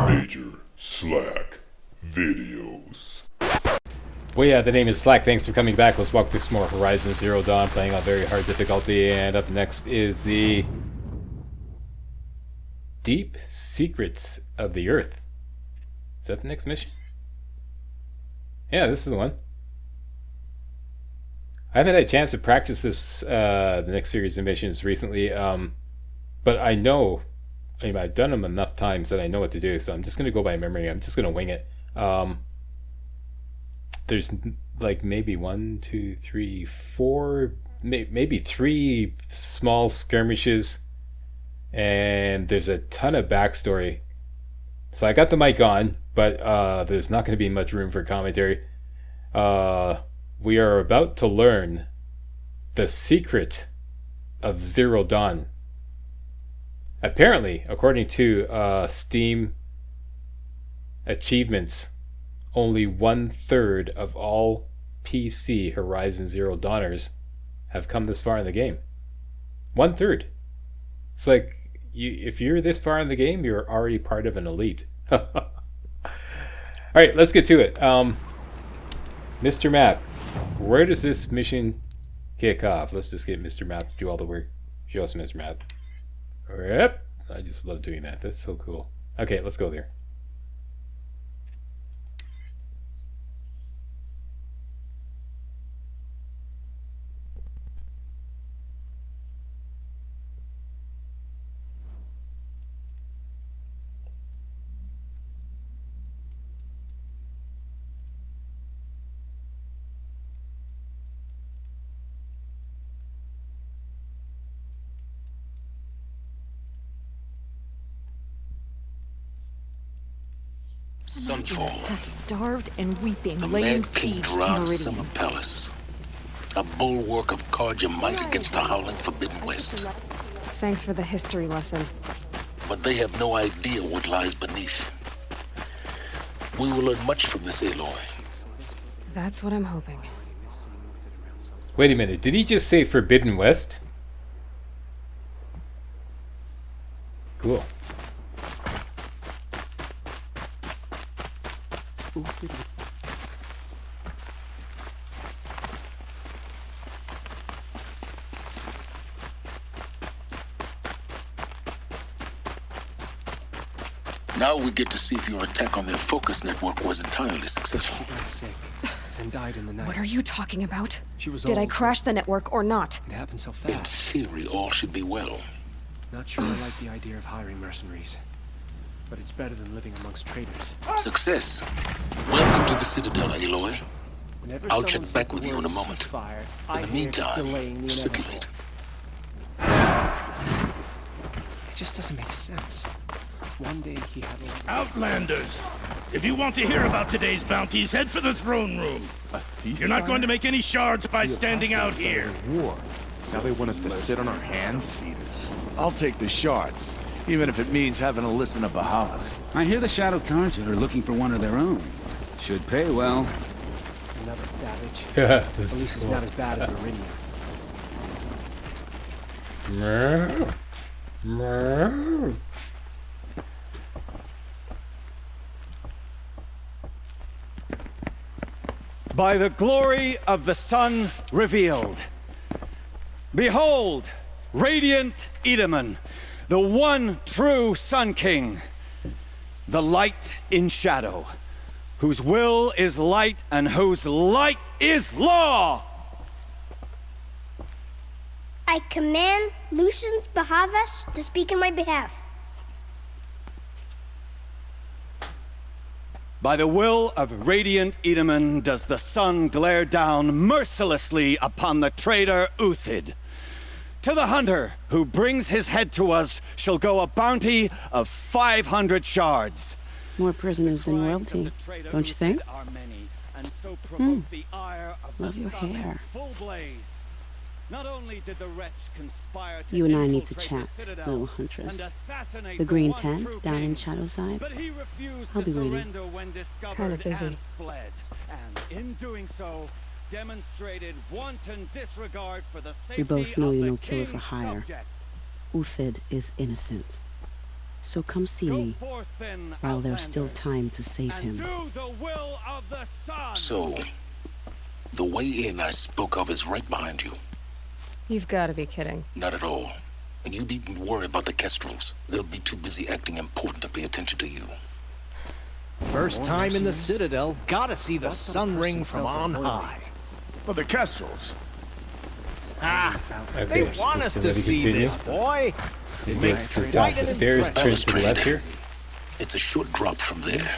MajorSlackVideos. Well, yeah, the name is Slack. Thanks for coming back. Let's walk through some more Horizon Zero Dawn, playing on very hard difficulty. And up next is the Deep Secrets of the Earth. Is that the next mission? Yeah, this is the one. I haven't had a chance to practice this, the next series of missions recently, but I know, I've done them enough times that I know what to do, so I'm just going to go by memory. I'm just going to wing it. There's like maybe 1, 2, 3, 4, maybe 3 small skirmishes, and there's a ton of backstory. So I got the mic on, but there's not going to be much room for commentary. We are about to learn the secret of Zero Dawn. Apparently, according to Steam achievements, only 1/3 of all PC Horizon Zero Dawners have come this far in the game. 1/3. It's like, if you're this far in the game, you're already part of an elite. Alright, let's get to it. Mr. Map, where does this mission kick off? Let's just get Mr. Map to do all the work. Show us Mr. Map. Yep. I just love doing that. That's so cool. Okay, let's go there. Sunfall. Have starved and weeping, The laying Mad King siege to Drowned Meridian. Summer Palace. A bulwark of Carja might against the howling Forbidden West. Thanks for the history lesson. But they have no idea what lies beneath. We will learn much from this Aloy. That's what I'm hoping. Wait a minute, did he just say Forbidden West? Cool. Now we get to see if your attack on their focus network was entirely successful. She got sick and died in the night. What are you talking about? She was Did I old. crash the network or not? It happened so In fast. theory, all should be well. Not sure I like the idea of hiring mercenaries, but it's better than living amongst traitors. Success. Welcome to the Citadel, Aloy. Whenever I'll someone check says back the with you in a word moment. ceasefire, In the meantime, delaying the circulate. inevitable. It just doesn't make sense. One day he had a... Outlanders! If you want to hear about today's bounties, head for the throne room. You're not going to make any shards by standing out here. War. Now they want us to sit on our hands? I'll take the shards, even if it means having to listen to Bahavas. I hear the Shadow Carja are looking for one of their own. Should pay well. Another savage. Yeah, At least it's not as bad as Meridian. By the glory of the sun revealed. Behold, radiant Edaman, the one true Sun King, the light in shadow, whose will is light and whose light is law. I command Lucius Bahavas to speak in my behalf. By the will of radiant Edaman does the sun glare down mercilessly upon the traitor Uthid. To the hunter who brings his head to us shall go a bounty of 500 shards. More prisoners than royalty, don't you think? Love your hair. Not only did the wretch conspire to You and I need to infiltrate chat, the citadel little huntress. and assassinate The green one tent true down king, in Shadowside. but he refused I'll to be waiting. surrender when discovered Kinda busy. and fled. And in doing so, demonstrated wanton disregard for the safety We both know of you're the no killer for king's hire. subjects. Uthid is innocent. So come see Go me forth then, while there's still Outlanders, time to save and him. do the will of the sun. So, the way in I spoke of is right behind you. You've got to be kidding. Not at all. And you needn't worry about the Kestrels. They'll be too busy acting important to pay attention to you. First time in the Citadel, gotta see the sun ring from on high. But the Kestrels. Ah, Okay, they want us so to let me see continue. this, boy. So it makes the top of the stairs turn to the left here. It's a short drop from there.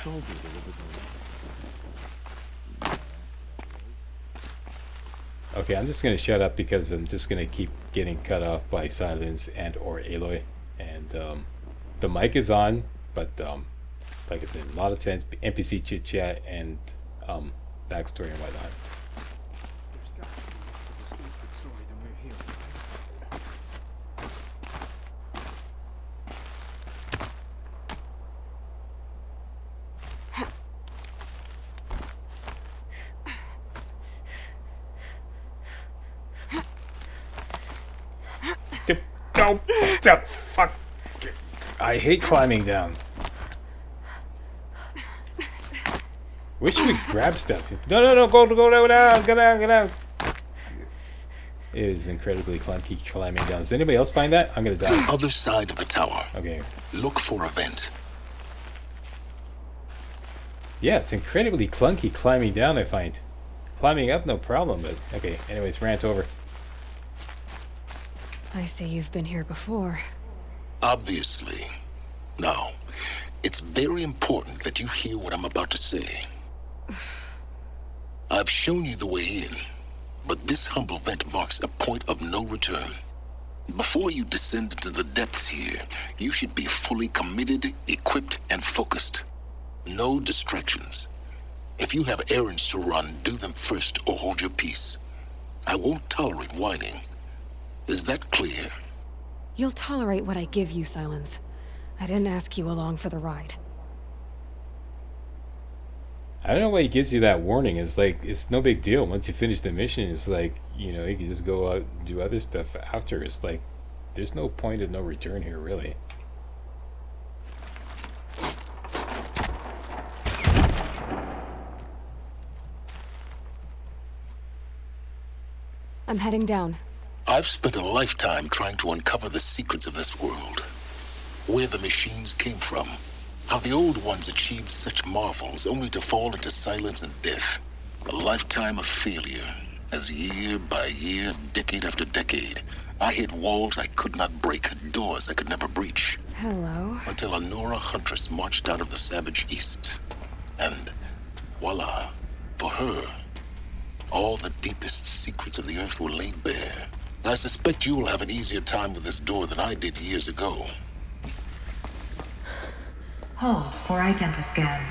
Okay, I'm just gonna shut up because I'm just gonna keep getting cut off by Silence and or Aloy, and the mic is on, but like I said, a lot of times NPC chit chat and backstory and whatnot. Don't fuck! I hate climbing down. Wish we grab stuff. No, go down, go down. It is incredibly clunky climbing down. Does anybody else find that? I'm gonna die. The other side of the tower. Okay. Look for a vent. Yeah, it's incredibly clunky climbing down, I find. Climbing up, no problem, but okay. Anyways, rant over. I see you've been here before. Obviously. Now, it's very important that you hear what I'm about to say. I've shown you the way in, but this humble vent marks a point of no return. Before you descend into the depths here, you should be fully committed, equipped, and focused. No distractions. If you have errands to run, do them first or hold your peace. I won't tolerate whining. Is that clear? You'll tolerate what I give you, Silence. I didn't ask you along for the ride. I don't know why he gives you that warning. It's like, it's no big deal. Once you finish the mission, it's like, you know, you can just go out and do other stuff after. It's like, there's no point of no return here, really. I'm heading down. I've spent a lifetime trying to uncover the secrets of this world. Where the machines came from. How the old ones achieved such marvels only to fall into silence and death. A lifetime of failure. As year by year, decade after decade, I hit walls I could not break, doors I could never breach. Hello? Until a Nora huntress marched out of the savage east. And voila, for her, all the deepest secrets of the earth were laid bare. I suspect you will have an easier time with this door than I did years ago. Hold for identiscan.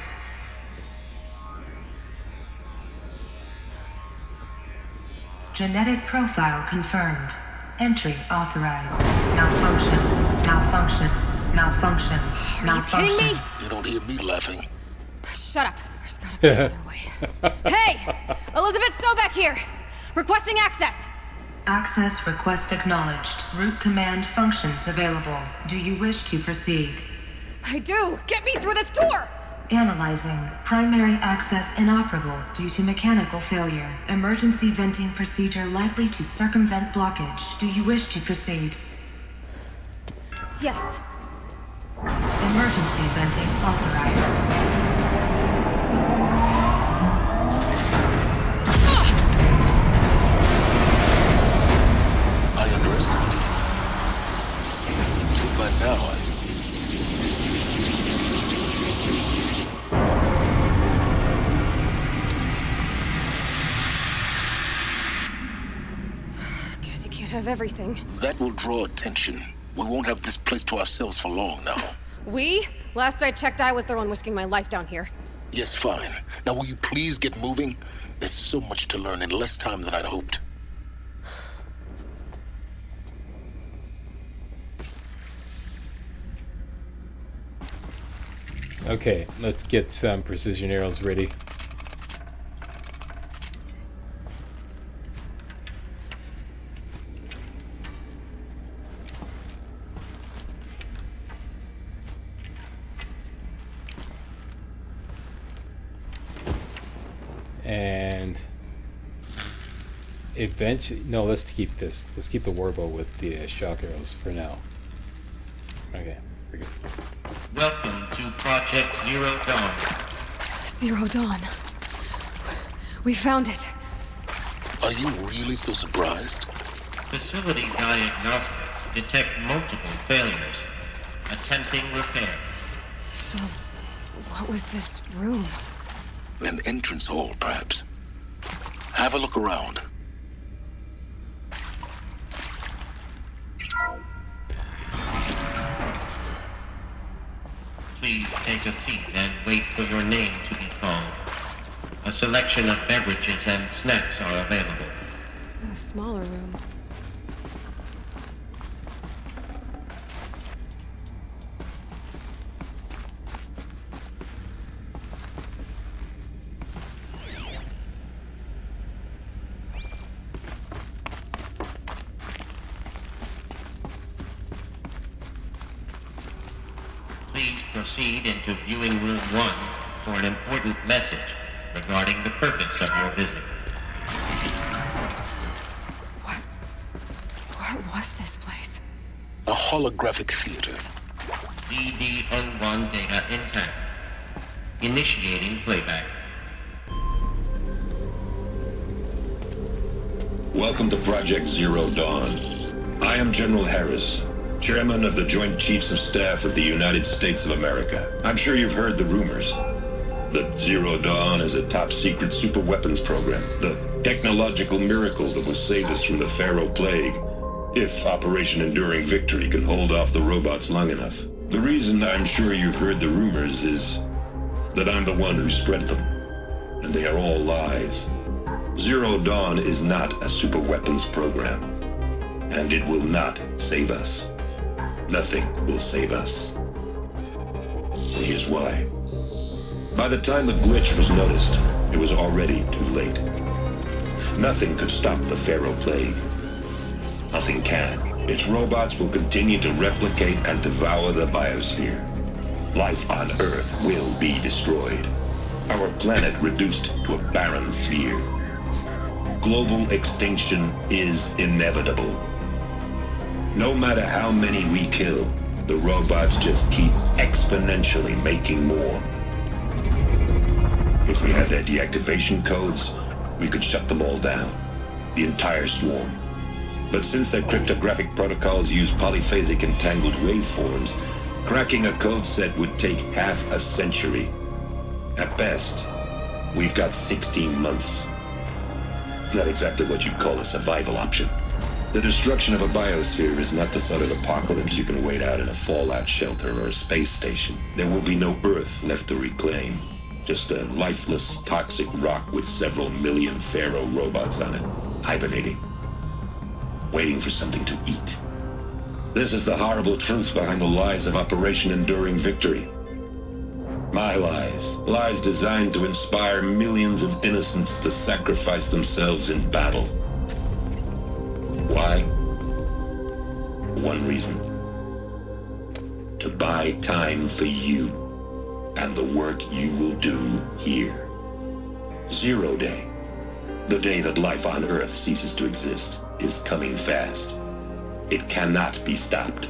Genetic profile confirmed. Entry authorized. Malfunction. Malfunction. Malfunction. Malfunction. Are you kidding me? You don't hear me laughing. Shut up. There's gotta be another way. Hey! Elizabeth Sobek here! Requesting access! Access request acknowledged. Root command functions available. Do you wish to proceed? I do! Get me through this door! Analyzing. Primary access inoperable due to mechanical failure. Emergency venting procedure likely to circumvent blockage. Do you wish to proceed? Yes. Emergency venting authorized. I underestimated you. So by now, Guess you can't have everything. that will draw attention. We won't have this place to ourselves for long now. We? Last I checked, I was the one risking my life down here. Yes, fine. Now will you please get moving? There's so much to learn in less time than I'd hoped. Okay, let's get some precision arrows ready. And eventually, no, let's keep this. Let's keep the warbow with the shock arrows for now. Okay, we're good. Welcome to Project Zero Dawn. Zero Dawn. We found it. Are you really so surprised? Facility diagnostics detect multiple failures. Attempting repair. So, what was this room? An entrance hall, perhaps. Have a look around. Please take a seat and wait for your name to be called. A selection of beverages and snacks are available. A smaller room. Please proceed into viewing room 1 for an important message regarding the purpose of your visit. What was this place? A holographic theater. CD01 data intact. Initiating playback. Welcome to Project Zero Dawn. I am General Harris, Chairman of the Joint Chiefs of Staff of the United States of America. I'm sure you've heard the rumors that Zero Dawn is a top-secret super-weapons program, the technological miracle that will save us from the Pharaoh Plague, if Operation Enduring Victory can hold off the robots long enough. The reason I'm sure you've heard the rumors is that I'm the one who spread them, and they are all lies. Zero Dawn is not a super-weapons program, and it will not save us. Nothing will save us. Here's why. By the time the glitch was noticed, it was already too late. Nothing could stop the Pharaoh Plague. Nothing can. Its robots will continue to replicate and devour the biosphere. Life on Earth will be destroyed. Our planet reduced to a barren sphere. Global extinction is inevitable. No matter how many we kill, the robots just keep exponentially making more. If we had their deactivation codes, we could shut them all down, the entire swarm. But since their cryptographic protocols use polyphasic entangled waveforms, cracking a code set would take half a century. At best, we've got 16 months. Not exactly what you'd call a survival option. The destruction of a biosphere is not the sort of apocalypse you can wait out in a fallout shelter or a space station. There will be no Earth left to reclaim. Just a lifeless, toxic rock with several million Pharaoh robots on it, hibernating, waiting for something to eat. This is the horrible truth behind the lies of Operation Enduring Victory. My lies. Lies designed to inspire millions of innocents to sacrifice themselves in battle. Why? One reason. To buy time for you and the work you will do here. Zero Day, the day that life on Earth ceases to exist, is coming fast. It cannot be stopped.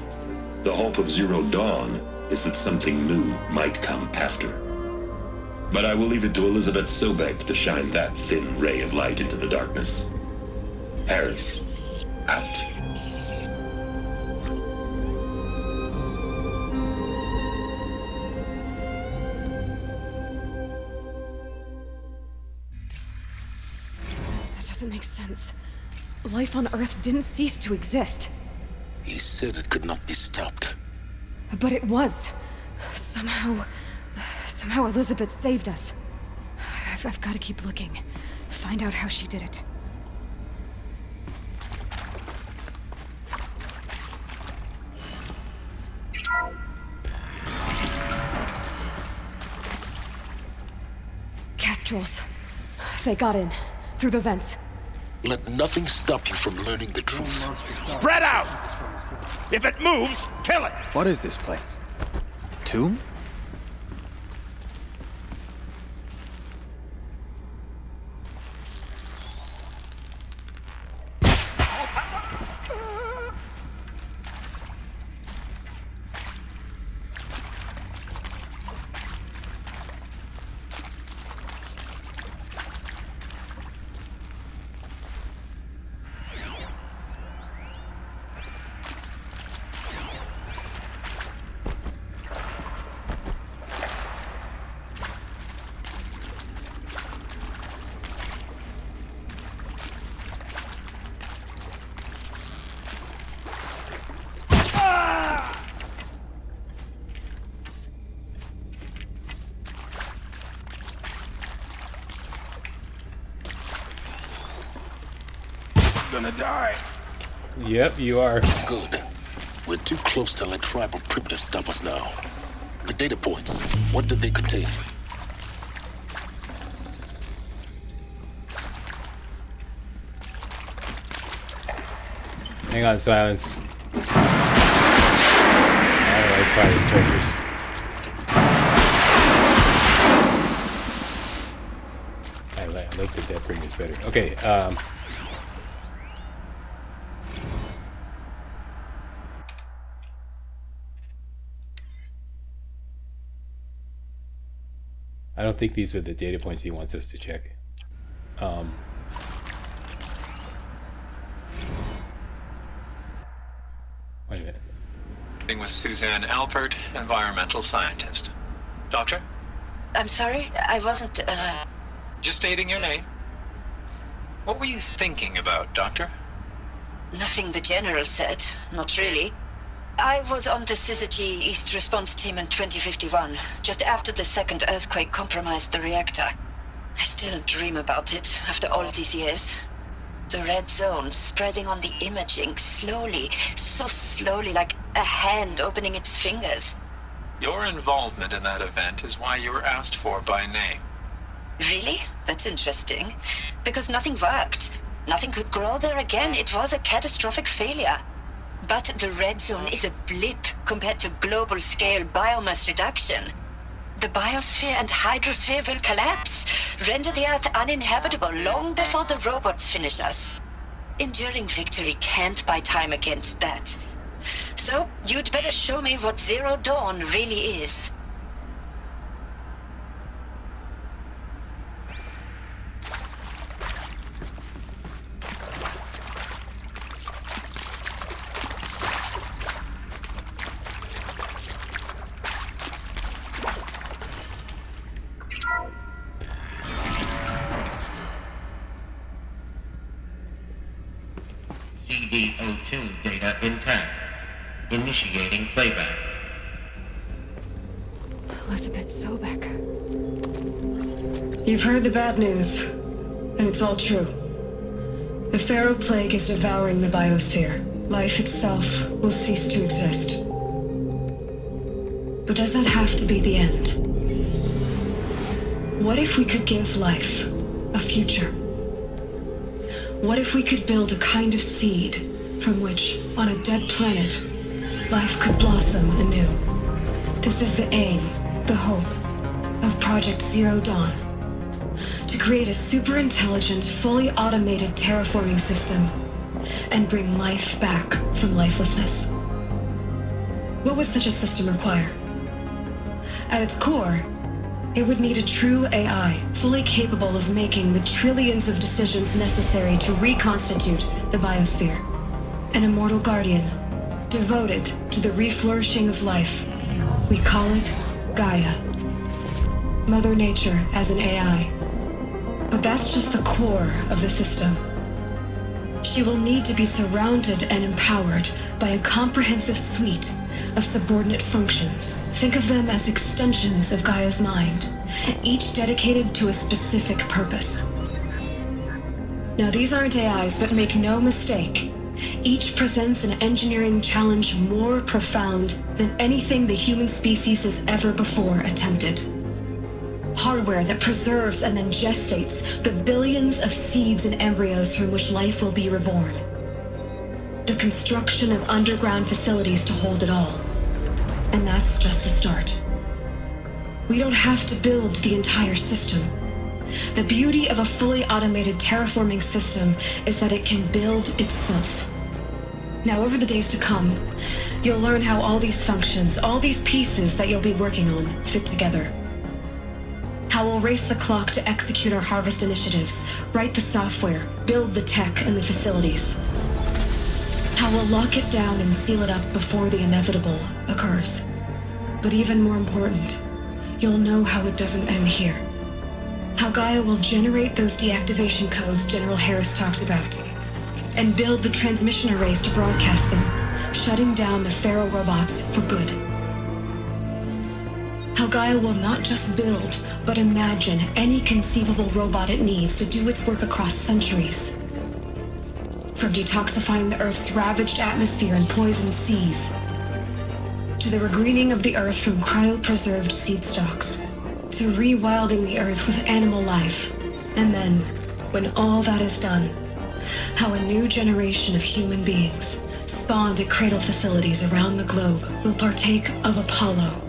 The hope of Zero Dawn is that something new might come after. But I will leave it to Elizabeth Sobek to shine that thin ray of light into the darkness. Harris, out. That doesn't make sense. Life on Earth didn't cease to exist. He said it could not be stopped. But it was. Somehow Elizabeth saved us. I've got to keep looking. Find out how she did it. Kestrels. They got in. Through the vents. Let nothing stop you from learning the truth. Spread out! If it moves, kill it! What is this place? Tomb? gonna die. Yep, you are. Good. We're too close to let tribal primitives stop us now. The data points, what did they contain? Hang on, silence. I like fire strikers. I like the death bringers better. Okay, I don't think these are the data points he wants us to check. Wait a minute. With Suzanne Alpert, environmental scientist. Doctor? I'm sorry, I wasn't, Just stating your name. What were you thinking about, Doctor? Nothing the General said, not really. I was on the Syzygy East Response Team in 2051, just after the second earthquake compromised the reactor. I still dream about it, after all these years. The red zone spreading on the imaging, slowly, so slowly, like a hand opening its fingers. Your involvement in that event is why you were asked for by name. Really? That's interesting. Because nothing worked. Nothing could grow there again. It was a catastrophic failure. But the red zone is a blip compared to global-scale biomass reduction. The biosphere and hydrosphere will collapse, render the Earth uninhabitable long before the robots finish us. Enduring victory can't buy time against that. So, you'd better show me what Zero Dawn really is. CD02 data intact. Initiating playback. Elizabeth Sobek. You've heard the bad news, and it's all true. The Pharaoh Plague is devouring the biosphere. Life itself will cease to exist. But does that have to be the end? What if we could give life a future? What if we could build a kind of seed from which, on a dead planet, life could blossom anew? This is the aim, the hope, of Project Zero Dawn. To create a super-intelligent, fully automated terraforming system and bring life back from lifelessness. What would such a system require? At its core, it would need a true AI, fully capable of making the trillions of decisions necessary to reconstitute the biosphere. An immortal guardian, devoted to the reflourishing of life. We call it Gaia. Mother Nature as an AI. But that's just the core of the system. She will need to be surrounded and empowered by a comprehensive suite of subordinate functions. Think of them as extensions of Gaia's mind, each dedicated to a specific purpose. Now, these aren't AIs, but make no mistake, each presents an engineering challenge more profound than anything the human species has ever before attempted. Hardware that preserves and then gestates the billions of seeds and embryos from which life will be reborn. The construction of underground facilities to hold it all. And that's just the start. We don't have to build the entire system. The beauty of a fully automated terraforming system is that it can build itself. Now, over the days to come, you'll learn how all these functions, all these pieces that you'll be working on, fit together. How we'll race the clock to execute our harvest initiatives, write the software, build the tech and the facilities. How we'll lock it down and seal it up before the inevitable occurs. But even more important, you'll know how it doesn't end here. How Gaia will generate those deactivation codes General Harris talked about, and build the transmission arrays to broadcast them, shutting down the Pharaoh robots for good. How Gaia will not just build, but imagine any conceivable robot it needs to do its work across centuries. From detoxifying the Earth's ravaged atmosphere and poisoned seas, to the regreening of the Earth from cryopreserved seed stalks, to rewilding the Earth with animal life. And then, when all that is done, how a new generation of human beings, spawned at cradle facilities around the globe, will partake of Apollo,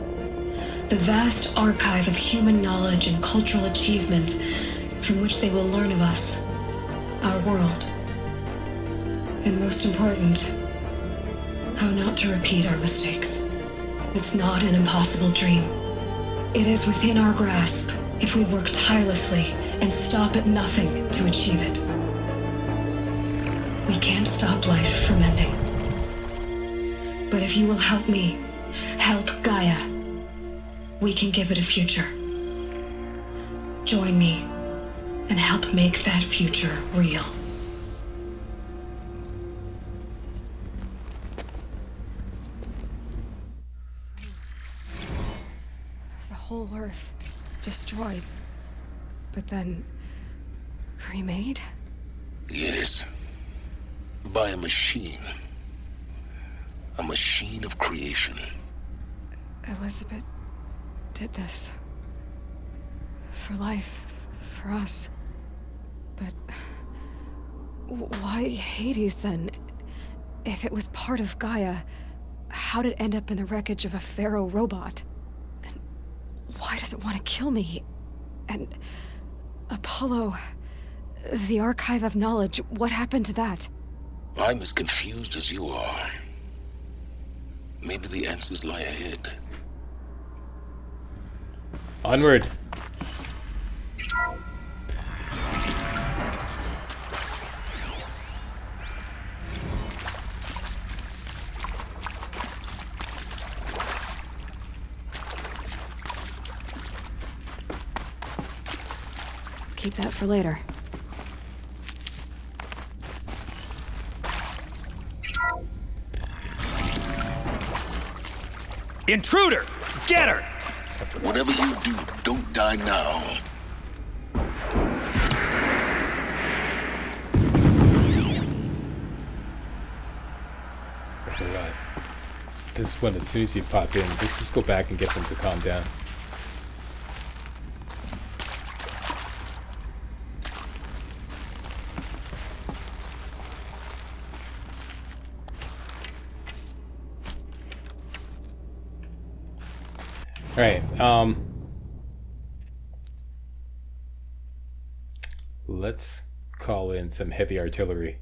the vast archive of human knowledge and cultural achievement from which they will learn of us, our world, and most important, how not to repeat our mistakes. It's not an impossible dream. It is within our grasp if we work tirelessly and stop at nothing to achieve it. We can't stop life from ending. But if you will help me, help Gaia, we can give it a future. Join me and help make that future real. The whole Earth destroyed, but then remade? Yes. By a machine. A machine of creation. Elizabeth did this. For life. For us. But why Hades then? If it was part of Gaia, how did it end up in the wreckage of a pharaoh robot? And why does it want to kill me? And Apollo, the archive of knowledge, what happened to that? I'm as confused as you are. Maybe the answers lie ahead. Onward. Keep that for later. Intruder! Get her! Whatever you do, don't die now. Alright. This one, as soon as you pop in, let's just go back and get them to calm down. Alright, let's call in some heavy artillery.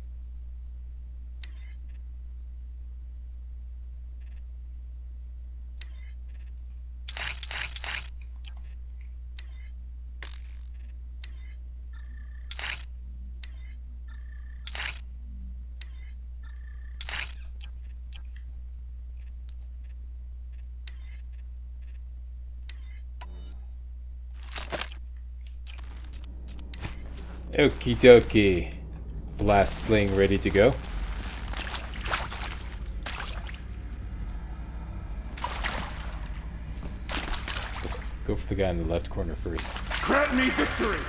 Okie dokie. Blast sling ready to go. Let's go for the guy in the left corner first. Grant me victory!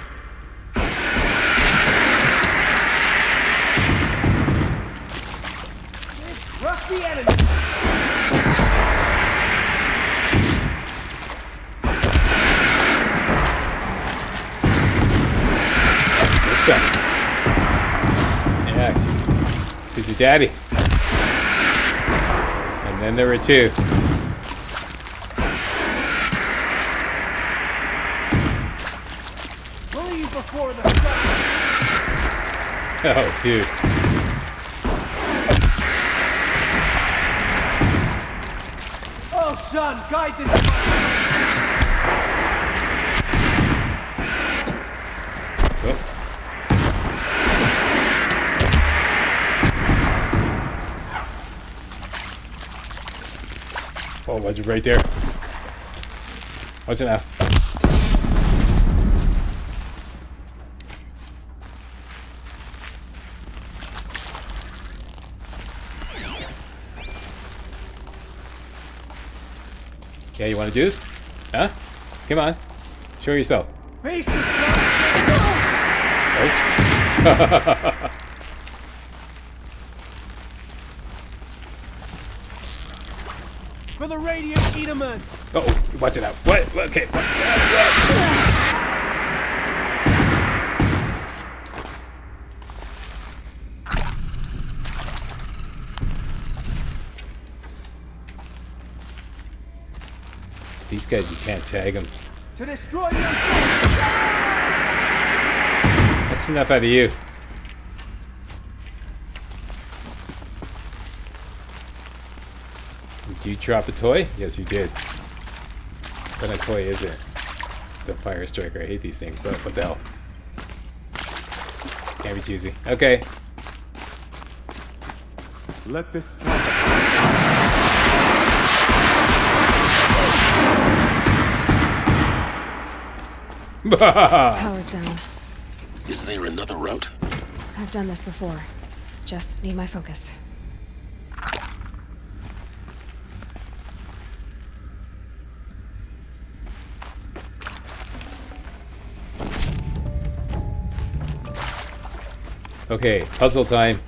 Rush the enemy! Yeah, he's your daddy. And then there were two. Leave before the sun! Oh, dude. Oh, son, guide this. Oh. Oh, was it right there? What's it now? Yeah, you want to do this? Huh? Come on. Show yourself. Face Ouch. For the radiant Edaman! Oh, watch it out. What? Okay. These guys, you can't tag them. To destroy your That's enough out of you. Did you drop a toy? Yes, you did. What kind of toy is it? It's a fire striker. I hate these things, but what the hell? Can't be choosy. Okay. Let this Power's down. Is there another route? I've done this before. Just need my focus. Okay, puzzle time.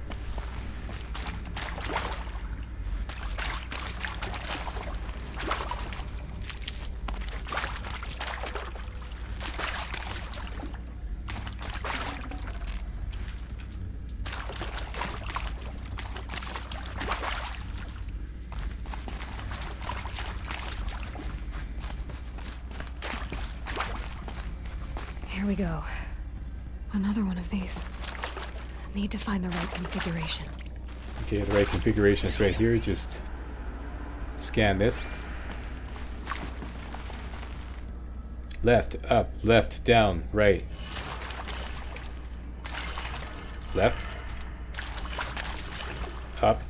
Here we go. Another one of these. Need to find the right configuration. Okay, the right configuration is right here. Just scan this. Left, up, left, down, right. Left. Up.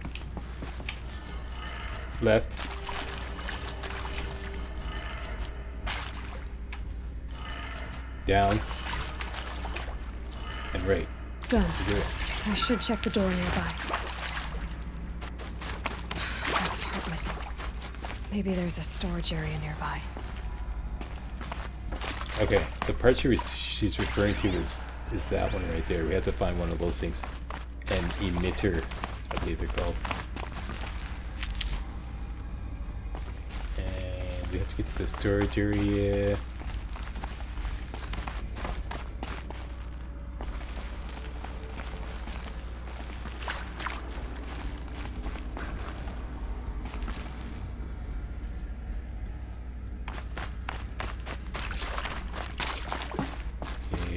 Left. Down. And right. Done. I should check the door nearby. There's a part missing. Maybe there's a storage area nearby. Okay, the part she's referring to is that one right there. We have to find one of those things. An emitter, I believe they're called. And we have to get to the storage area.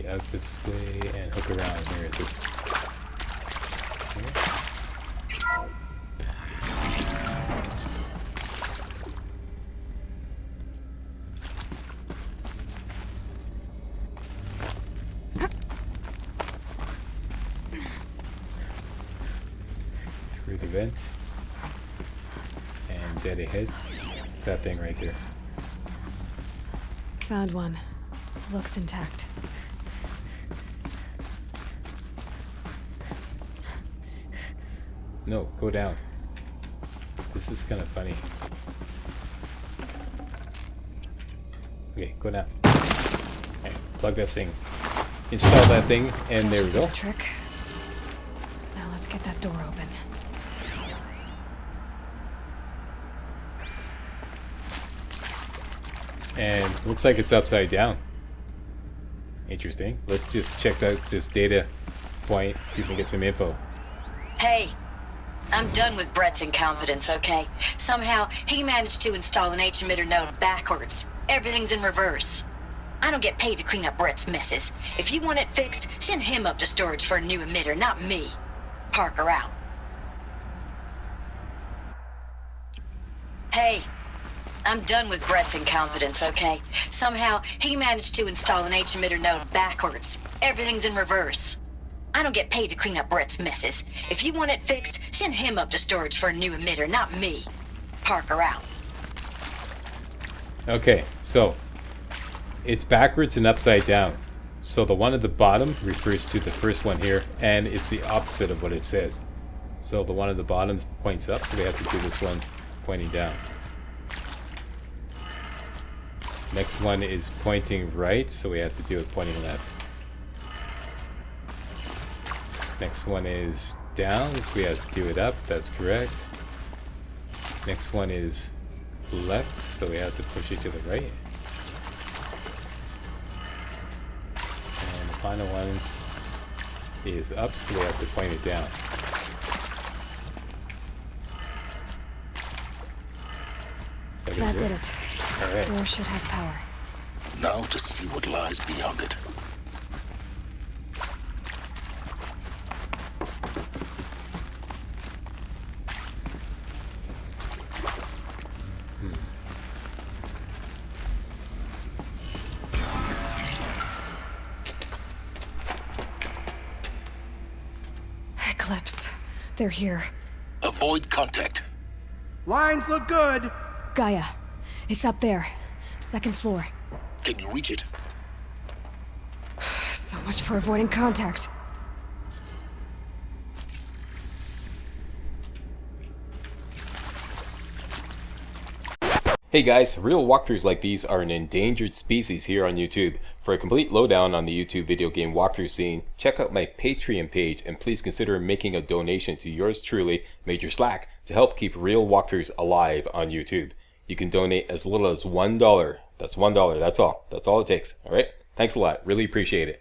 Out this way and hook around here at this. Through the vent and dead ahead. It's that thing right there. Found one. Looks intact. No, go down. This is kind of funny. Okay, go down. Okay, plug that thing. Install that thing, and there we go. Trick. Now let's get that door open. And looks like it's upside down. Interesting. Let's just check out this data point, see if we can get some info. Hey, I'm done with Brett's incompetence, okay? Somehow, he managed to install an H-emitter node backwards. Everything's in reverse. I don't get paid to clean up Brett's messes. If you want it fixed, send him up to storage for a new emitter, not me. Parker out. Hey, I'm done with Brett's incompetence, okay? Somehow, he managed to install an H-emitter node backwards. Everything's in reverse. I don't get paid to clean up Brett's messes. If you want it fixed, send him up to storage for a new emitter, not me. Parker out. Okay, so it's backwards and upside down. So the one at the bottom refers to the first one here, and it's the opposite of what it says. So the one at the bottom points up, so we have to do this one pointing down. Next one is pointing right, so we have to do it pointing left. Next one is down, so we have to do it up, that's correct. Next one is left, so we have to push it to the right. And the final one is up, so we have to point it down. That did it. All right. Door should have power. Now to see what lies beyond it. Eclipse. They're here. Avoid contact. Lines look good. Gaia. It's up there. Second floor. Can you reach it? So much for avoiding contact. Hey guys, real walkthroughs like these are an endangered species here on YouTube. For a complete lowdown on the YouTube video game walkthrough scene, check out my Patreon page and please consider making a donation to yours truly, Major Slack, to help keep real walkthroughs alive on YouTube. You can donate as little as $1. That's $1, that's all. That's all it takes, alright? Thanks a lot, really appreciate it.